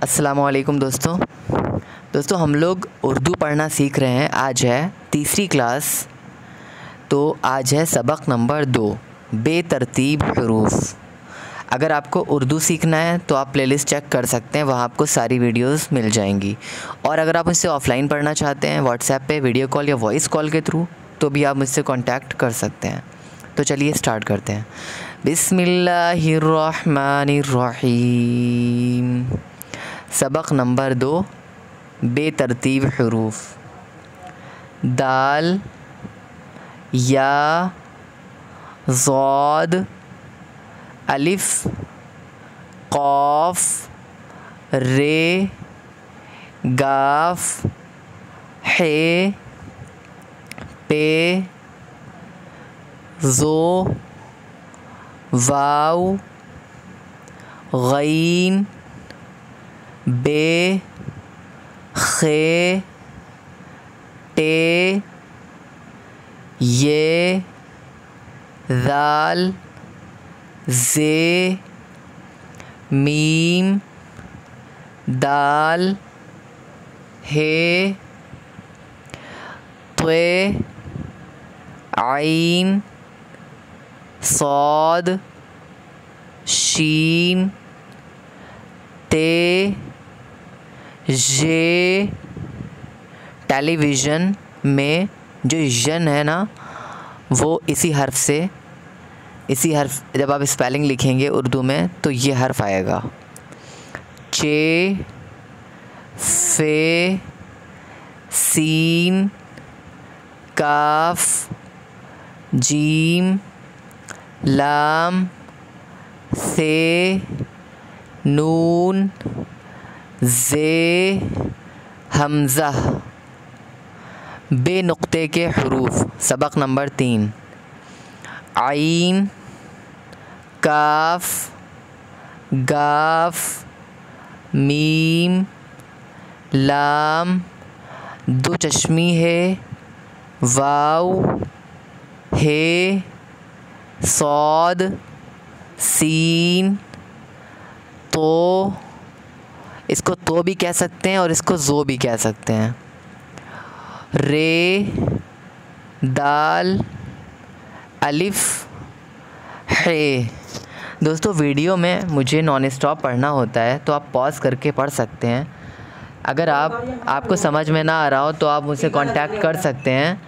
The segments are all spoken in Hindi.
अस्सलामुअलैकुम दोस्तों हम लोग उर्दू पढ़ना सीख रहे हैं। आज है तीसरी क्लास। तो आज है सबक नंबर 2 बेतरतीब हुरूफ। अगर आपको उर्दू सीखना है तो आप प्लेलिस्ट चेक कर सकते हैं, वहाँ आपको सारी वीडियोस मिल जाएंगी। और अगर आप मुझसे ऑफ़लाइन पढ़ना चाहते हैं व्हाट्सएप पे वीडियो कॉल या वॉइस कॉल के थ्रू, तो भी आप मुझसे कांटेक्ट कर सकते हैं। तो चलिए स्टार्ट करते हैं। बिस्मिल्लाहिर्रहमानिर्रहीम। सबक नंबर 2 बेतरतीब हुरूफ। दाल, या, ज़ाद, अलिफ, क़ाफ, रे, गाफ, हे, पे, ज़ो, वाव, गईन, बे, खे, टे, ये, दाल, जे, मीम, दाल, हे, त्वे, आइन, सौद, शीन, ते, जे। टेलीविज़न में जो जन है ना, वो इसी हर्फ जब आप स्पेलिंग लिखेंगे उर्दू में तो ये हर्फ आएगा। चे, फे, सीन, काफ, जीम, लाम, से, नून, जे, हमज़ा। बे नुक्ते के हुरूफ। सबक नंबर 3 आइन, काफ, गाफ, मीम, लाम, दो चश्मी है, वाव, हे, सौद, सीन, तो। इसको तो भी कह सकते हैं और इसको ज़ो भी कह सकते हैं। रे, दाल, अलिफ, हे। दोस्तों वीडियो में मुझे नॉन स्टॉप पढ़ना होता है, तो आप पॉज करके पढ़ सकते हैं। अगर आपको समझ में ना आ रहा हो तो आप मुझसे कांटेक्ट कर सकते हैं।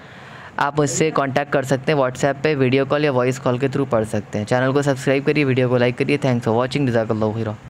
आप मुझसे कांटेक्ट कर सकते हैं व्हाट्सएप पे वीडियो कॉल या वॉइस कॉल के थ्रू पढ़ सकते हैं। चैनल को सब्सक्राइब करिए, वीडियो को लाइक करिए। Thanks for watching. जज़ाकल्लाहु खैरा।